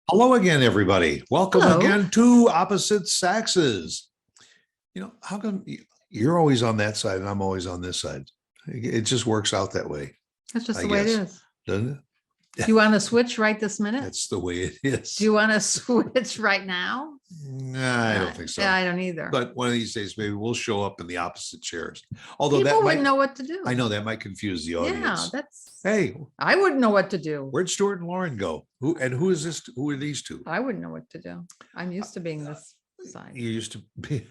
Hello again, everybody. Welcome Hello. again to Opposite Saxes. How come you're always on that side and I'm always on this side? It just works out that way, That's just I the way it guess, is. doesn't it? Do you want to switch right this minute? That's the way it is. Do you want to switch right now? Nah, I don't think so. Yeah, I don't either. But one of these days, maybe we'll show up in the opposite chairs. Although People that wouldn't might, know what to do. I know that might confuse the Yeah, audience. that's. Hey, I wouldn't know what to do. where'd Stuart and Lauren go? Who is this? Who are these two? I wouldn't know what to do. I'm used to being this side. You used to be.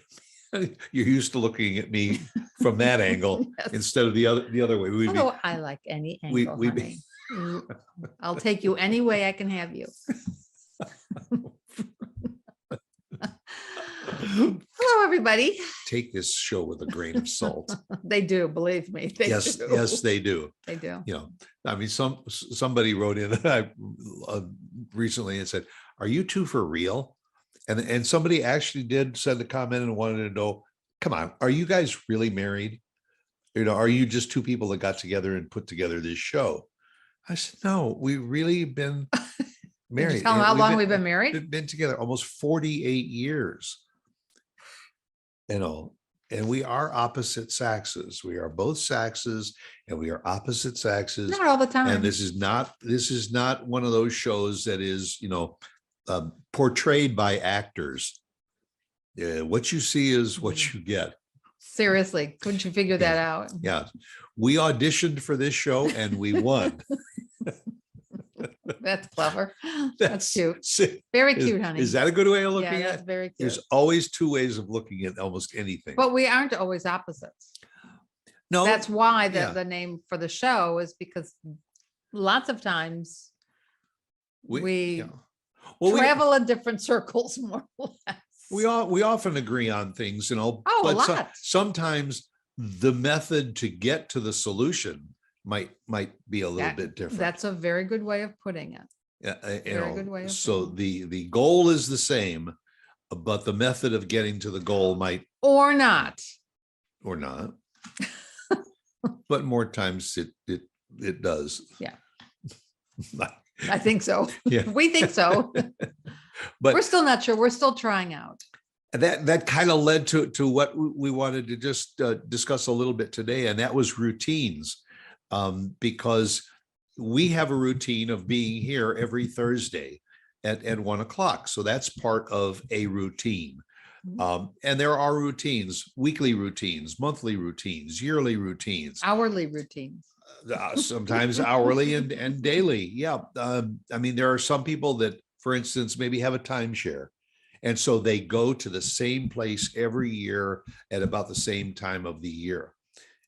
You're used to looking at me from that angle Yes. instead of the other way. Although I like any angle, honey. I'll take you any way I can have you. Hello, everybody. Take this show with a grain of salt. They do, believe me. They Yes, do. yes, they do. They do. I mean, somebody wrote in recently and said, "Are you two for real?" And somebody actually did send a comment and wanted to know, "Come on, are you guys really married? Are you just two people that got together and put together this show?" I said, "No, we really been married." Did you tell them how long we've been married? We've been together almost 48 years. And we are opposite Saxes. We are both Saxes, and we are opposite Saxes. Not all the time. And this is not one of those shows that is, portrayed by actors. What you see is what you get. Seriously, couldn't you figure that out? Yeah, we auditioned for this show and we won. That's clever. That's cute. See, Very cute, honey. Is that a good way of looking Yeah, at that's it? very cute. There's always two ways of looking at almost anything. But we aren't always opposites. No, That's why yeah. the name for the show is because lots of times we yeah. Well, travel in different circles, more or less. we often agree on things, a but lot. sometimes the method to get to the solution might be a little bit different. That's a very good way of putting it. Yeah, Very good way of so putting the goal is the same, but the method of getting to the goal might Or not. or not. But more times it does. Yeah. I think so. Yeah. We think so. But We're still not sure. We're still trying out. that kind of led to what we wanted to just discuss a little bit today, and that was routines. Because we have a routine of being here every Thursday at 1:00. So that's part of a routine. And there are routines, weekly routines, monthly routines, yearly routines, Hourly routines. sometimes hourly and daily. Yeah. I mean, there are some people that, for instance, maybe have a timeshare. And so they go to the same place every year at about the same time of the year.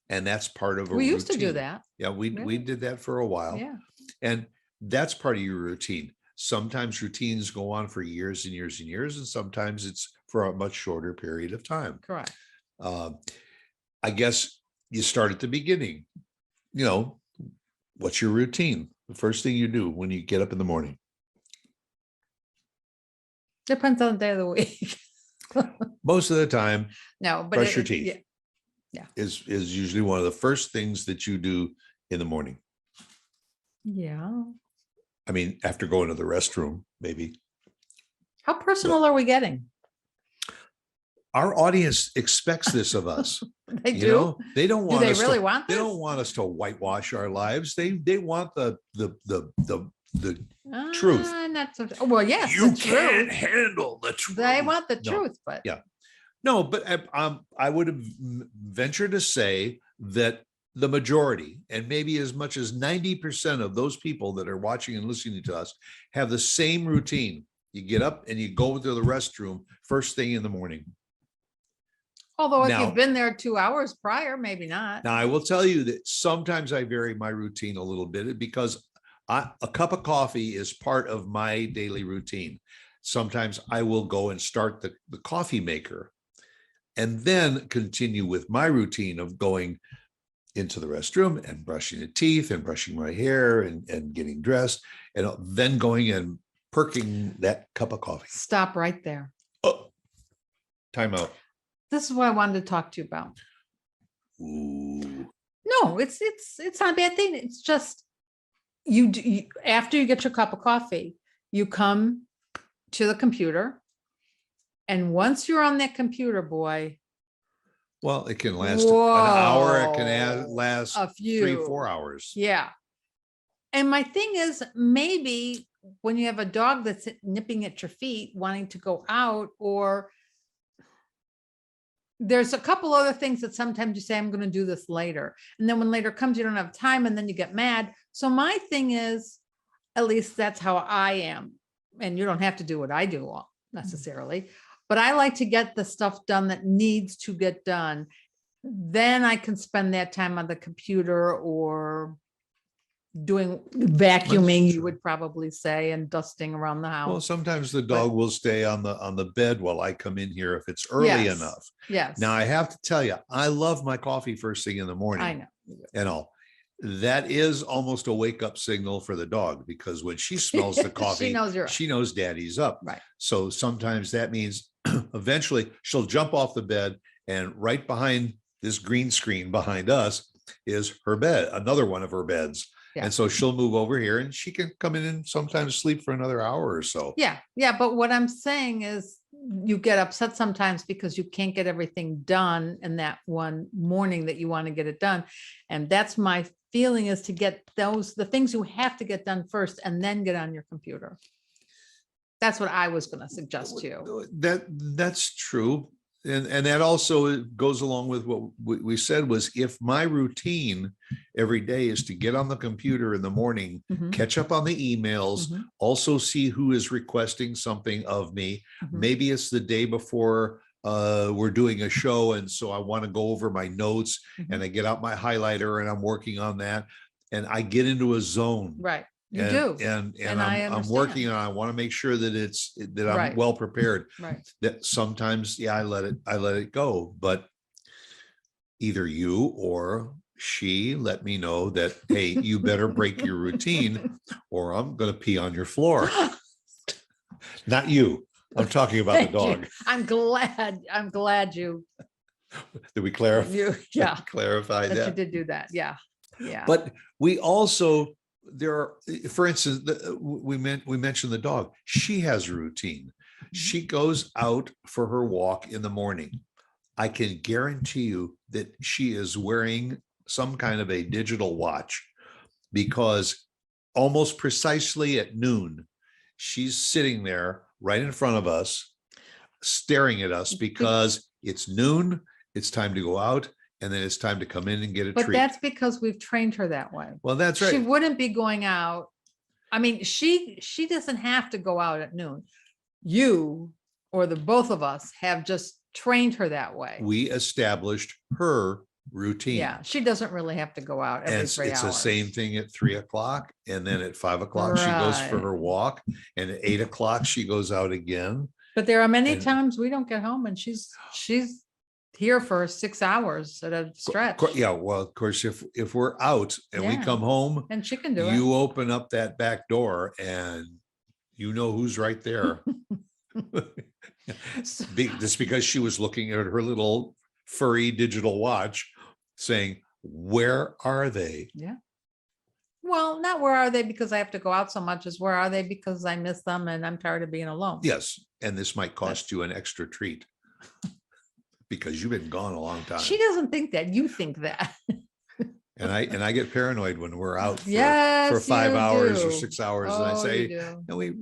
And that's part of a We used to do routine. that. Yeah, we did that for a while. Yeah. And that's part of your routine. Sometimes routines go on for years and years and years, and sometimes it's for a much shorter period of time. Correct. I guess you start at the beginning. What's your routine? The first thing you do when you get up in the morning? Depends on the day of the week. Most of the time, No, but brush your teeth. Yeah. Is usually one of the first things that you do in the morning. Yeah. I mean, after going to the restroom, maybe. How personal are we getting? Our audience expects this of us. They do. They don't Do want they us really to, want they this? don't want us to whitewash our lives. They want the truth. Not so. Well, yes, You the can't truth. handle the truth. They want the No. truth, but Yeah. No, but I would have ventured to say that the majority, and maybe as much as 90% of those people that are watching and listening to us, have the same routine. You get up and you go to the restroom first thing in the morning. although if Now- you've been there 2 hours prior, maybe not. Now, I will tell you that sometimes I vary my routine a little bit because a cup of coffee is part of my daily routine. Sometimes I will go and start the coffee maker and then continue with my routine of going into the restroom and brushing the teeth and brushing my hair and getting dressed and then going and perking that cup of coffee. Stop right there. Oh, time out. This is what I wanted to talk to you about. Ooh. No, it's not a bad thing. It's just you after you get your cup of coffee, you come to the computer. And once you're on that computer, boy, Well, it can last an hour. It can whoa, last a 3, few. 4 hours. Yeah. And my thing is, maybe when you have a dog that's nipping at your feet, wanting to go out, or there's a couple other things that sometimes you say, I'm going to do this later. And then when later comes, you don't have time, and then you get mad. So my thing is, at least that's how I am. And you don't have to do what I do necessarily, but I like to get the stuff done that needs to get done. Then I can spend that time on the computer or doing vacuuming, you would probably say, and dusting around the Well, house. sometimes the dog will stay on the bed while I come in here if it's early Yes. enough. Yes. Now I have to tell you, I love my coffee first thing in the morning. I know. And all. That is almost a wake up signal for the dog, because when she smells the coffee, she knows daddy's up. Right. So sometimes that means eventually she'll jump off the bed, and right behind this green screen behind us is her bed, another one of her beds. Yeah. And so she'll move over here and she can come in and sometimes sleep for another hour or so. Yeah. Yeah. But what I'm saying is, you get upset sometimes because you can't get everything done in that one morning that you want to get it done. And that's my feeling, is to get the things you have to get done first, and then get on your computer. That's what I was going to suggest to you. That's true. And that also goes along with what we said, was if my routine every day is to get on the computer in the morning, catch up on the emails, also see who is requesting something of me. Maybe it's the day before we're doing a show, and so I want to go over my notes, and I get out my highlighter and I'm working on that, and I get into a zone. Right. You and, do. And I'm working on, I want to make sure that I'm well prepared. Right. That sometimes, I let it go, but either you or she let me know that, hey, you better break your routine or I'm going to pee on your floor. Not you. I'm talking about the dog. You. I'm glad you. Did we clarify? Clarify that you did do that. Yeah. Yeah. But we also, for instance, we mentioned the dog. She has a routine. She goes out for her walk in the morning. I can guarantee you that she is wearing some kind of a digital watch, because almost precisely at noon, she's sitting there right in front of us, staring at us, because it's noon, it's time to go out, and then it's time to come in and get a treat. But that's because we've trained her that way. Well, that's right. She wouldn't be going out. I mean, she doesn't have to go out at noon. You or the both of us have just trained her that way. We established her routine. Yeah, she doesn't really have to go out every 3 hours. It's the same thing at 3 o'clock, and then at 5 o'clock she goes for her walk, and at 8 o'clock she goes out again. But there are many times we don't get home, and she's here for 6 hours at a stretch. Yeah, well, of course, if we're out and we come home, and she can do it. You open up that back door and you know who's right there. Just because she was looking at her little furry digital watch saying, where are they? Yeah. Well, not where are they because I have to go out so much, as where are they because I miss them and I'm tired of being alone. Yes. And this might cost you an extra treat because you've been gone a long time. She doesn't think that. You think that. And I get paranoid when we're out for 5 hours or 6 hours. And I say, no, we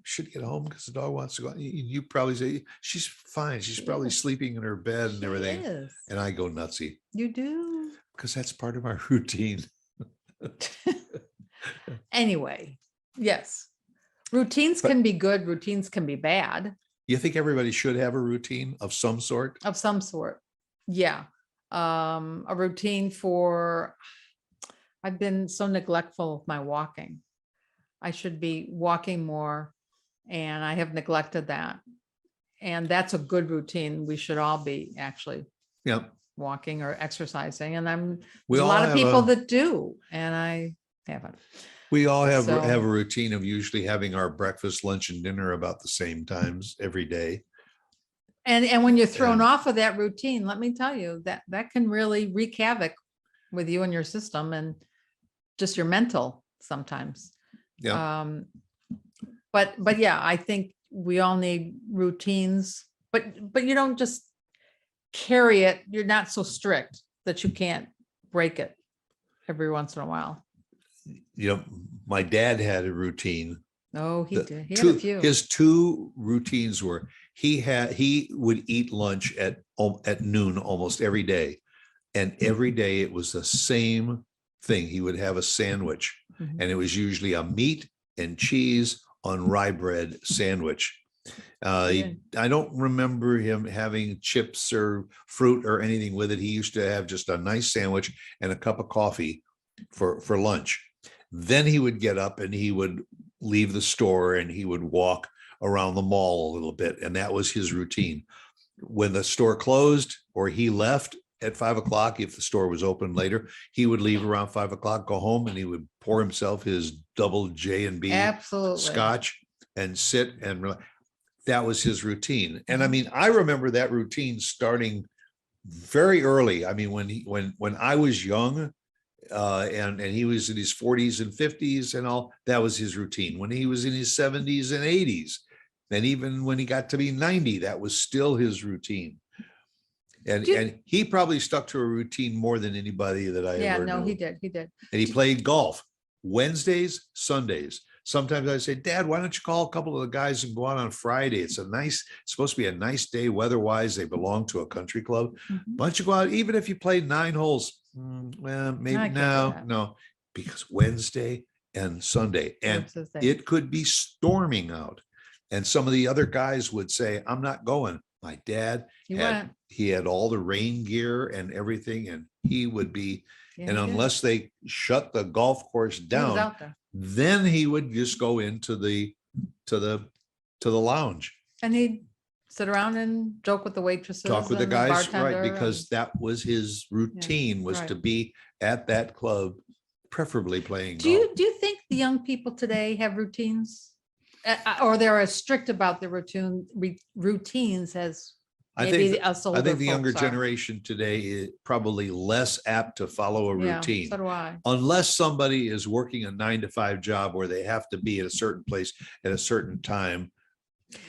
should get home because the dog wants to go. You probably say, she's fine. She's probably sleeping in her bed and everything. And I go nutsy. You do. Because that's part of my routine. Anyway, yes. Routines can be good. Routines can be bad. You think everybody should have a routine of some sort? Of some sort. Yeah. A routine for, I've been so neglectful of my walking. I should be walking more, and I have neglected that. And that's a good routine. We should all be actually walking or exercising. And there's a lot of people that do, and I haven't. We all have a routine of usually having our breakfast, lunch, and dinner about the same times every day. And when you're thrown off of that routine, let me tell you that can really wreak havoc with you and your system and just your mental sometimes. Yeah. But yeah, I think we all need routines, but you don't just carry it. You're not so strict that you can't break it every once in a while. My dad had a routine. Oh, he The did. He had a two few. his two routines were he would eat lunch at noon almost every day, and every day it was the same thing. He would have a sandwich, Mhm. and it was usually a meat and cheese on rye bread sandwich. Yeah. I don't remember him having chips or fruit or anything with it. He used to have just a nice sandwich and a cup of coffee for lunch. Then he would get up and he would leave the store and he would walk around the mall a little bit. And that was his routine. When the store closed or he left at 5 o'clock, if the store was open later, he would leave around 5 o'clock, go home, and he would pour himself his double J&B Absolutely. scotch and sit and relax. That was his routine. And I mean, I remember that routine starting very early. I mean, when I was young, and he was in his 40s and 50s and all, that was his routine. When he was in his 70s and 80s, and even when he got to be 90, that was still his routine. And he probably stuck to a routine more than anybody that I Yeah, ever no, knew. he did. He did. And he played golf Wednesdays, Sundays. Sometimes I say, Dad, why don't you call a couple of the guys and go out on Friday? It's supposed to be a nice day weather-wise. They belong to a country club. Mhm. Why don't you go out, even if you play 9 holes? Well, maybe I can't do that. no, because Wednesday and Sunday, and What's his name? it could be storming out. And some of the other guys would say, I'm not going. My dad He went. he had all the rain gear and everything, and he would be, Yeah, and he did. unless they shut the golf course He was down, out there. then he would just go into the lounge, And he'd sit around and joke with the waitresses. talk with the and guys, bartender right? Because that was his routine, was right. to be at that club, preferably playing Do golf. you think the young people today have routines? Or they're as strict about their routines as I maybe think us I older think the younger folks are? generation today is probably less apt to follow a Yeah, routine. so do I. Unless somebody is working a 9 to 5 job where they have to be at a certain place at a certain time,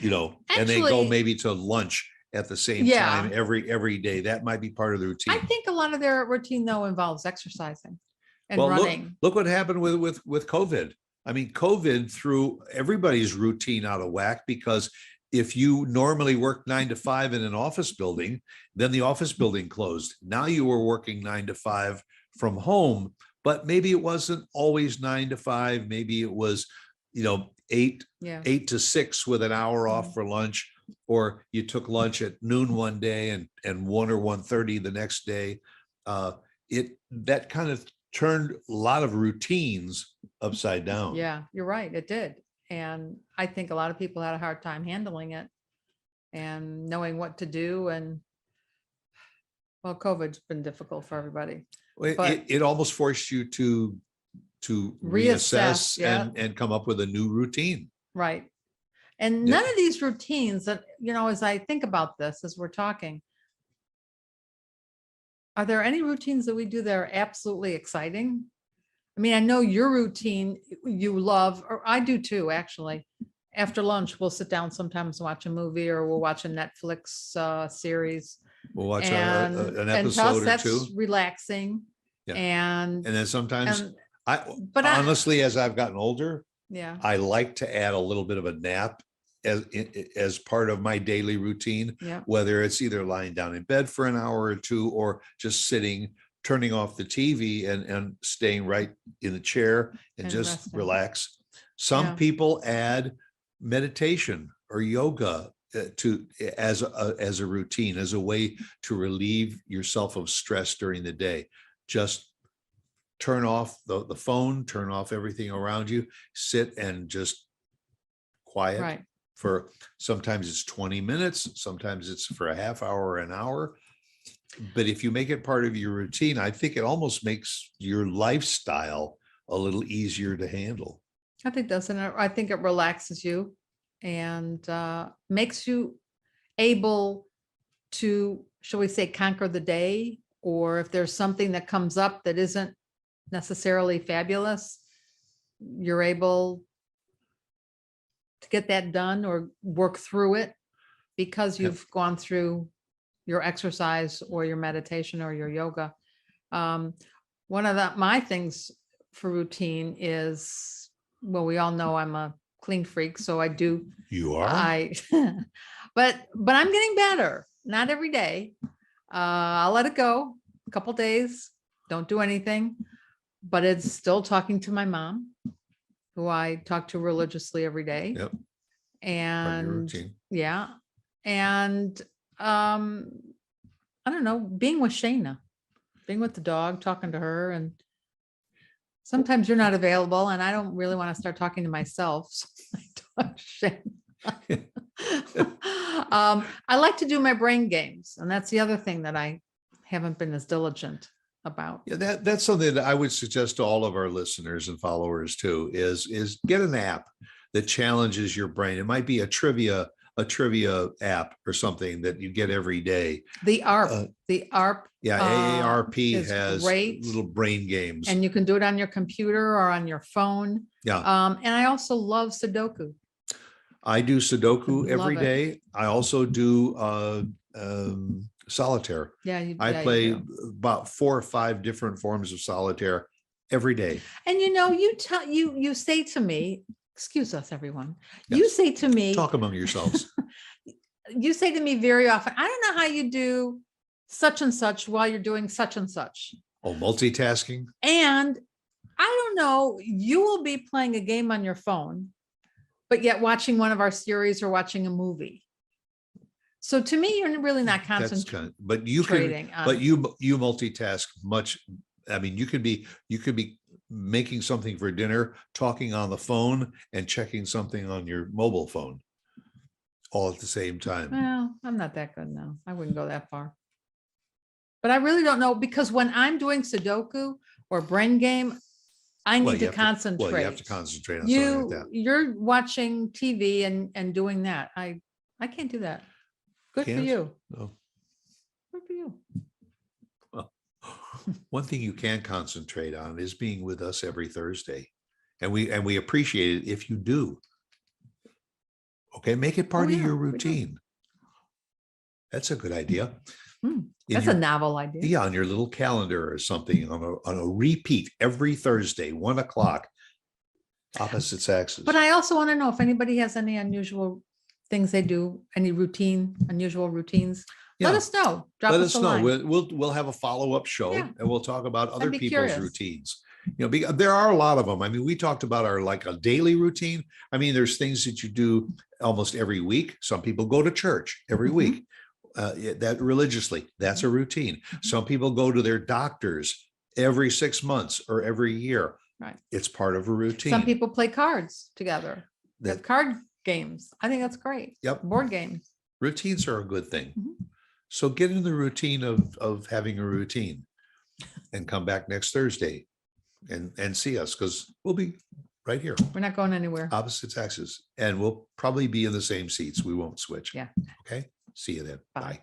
and they go Actually- maybe to lunch at the same Yeah. time every day. That might be part of the routine. I think a lot of their routine though involves exercising and Well, running. look what happened with COVID. I mean, COVID threw everybody's routine out of whack, because if you normally work 9 to 5 in an office building, then the office building closed. Now you were working 9 to 5 from home, but maybe it wasn't always 9 to 5. Maybe it was, 8 Yeah. 8 to 6 with an hour off for lunch, or you took lunch at noon one day and 1 or 1:30 the next day. That kind of turned a lot of routines upside down. Yeah, you're right. It did. And I think a lot of people had a hard time handling it and knowing what to do. And well, COVID's been difficult for everybody. But- It almost forced you to reassess yeah. and come up with a new routine. Right. And Yeah. none of these routines that, as I think about this, as we're talking, are there any routines that we do that are absolutely exciting? I mean, I know your routine you love, or I do too, actually. After lunch, we'll sit down sometimes and watch a movie, or we'll watch a Netflix series. We'll watch And an to us, episode or that's two. relaxing. Yeah. And And then sometimes and- but honestly, as I've gotten older, yeah, I like to add a little bit of a nap as part of my daily routine, yeah, whether it's either lying down in bed for an hour or two, or just sitting, turning off the TV and staying right in the chair and And just resting. relax. Some Yeah. people add meditation or yoga as a routine, as a way to relieve yourself of stress during the day. Just turn off the phone, turn off everything around you, sit and just quiet right. for, sometimes it's 20 minutes, sometimes it's for a half hour or an hour. But if you make it part of your routine, I think it almost makes your lifestyle a little easier to handle. I think doesn't it? I think it relaxes you and makes you able to, shall we say, conquer the day, or if there's something that comes up that isn't necessarily fabulous, you're able to get that done or work through it because Yep. you've gone through your exercise or your meditation or your yoga. One of my things for routine is, well, we all know I'm a clean freak, so I do. You are? But I'm getting better. Not every day. I'll let it go a couple days. Don't do anything, but it's still talking to my mom, who I talk to religiously every day. Yep. Part of your And routine. yeah. And I don't know, being with Shayna, being with the dog, talking to her, and sometimes you're not available and I don't really want to start talking to myself. So I talk to Shayna. I like to do my brain games, and that's the other thing that I haven't been as diligent about. Yeah, that's something that I would suggest to all of our listeners and followers too, is get an app that challenges your brain. It might be a trivia app or something that you get every day. The ARP. Yeah, AARP is has great. little brain games. And you can do it on your computer or on your phone. Yeah. And I also love Sudoku. I do Sudoku Love every it. day. I also do solitaire. Yeah, I you play do. about 4 or 5 different forms of solitaire every day. And you say to me, excuse us, everyone. You Yes. say to me, Talk among yourselves. you say to me very often, I don't know how you do such and such while you're doing such and such. Oh, multitasking. And I don't know, you will be playing a game on your phone, but yet watching one of our series or watching a movie. So to me, you're really not That's concentrating. but you can, but you multitask much. I mean, you could be making something for dinner, talking on the phone, and checking something on your mobile phone all at the same time. Well, I'm not that good now. I wouldn't go that far. But I really don't know, because when I'm doing Sudoku or brain game, I need to concentrate. Well, you have to concentrate on something like that. You're watching TV and doing that. I can't do that. Good for Can't? you. No. Good for you. Well, one thing you can concentrate on is being with us every Thursday, and we appreciate it if you do. Okay, make it part of your we do. routine. That's a good idea. That's a novel idea. Yeah, on your little calendar or something, on a repeat every Thursday, 1 o'clock, opposite Saxes. But I also want to know if anybody has any unusual things they do, any unusual routines. Yeah. Let us know. Drop Let us us a know. line. We'll have a follow-up show, Yeah. and we'll talk about other be people's curious. routines. Because there are a lot of them. I mean, we talked about our like a daily routine. I mean, there's things that you do almost every week. Some people go to church every Mhm. week. That religiously, that's a routine. Some people go to their doctors every 6 months or every year. Right. It's part of a routine. Some people play cards together. That- Card games. I think that's great. Yep. Board games. Routines are a good thing. Mhm. So get in the routine of having a routine, and come back next Thursday and see us, because we'll be right here, We're not going anywhere. opposite Saxes, and we'll probably be in the same seats. We won't switch. Yeah. Okay. See you then. Bye. Bye.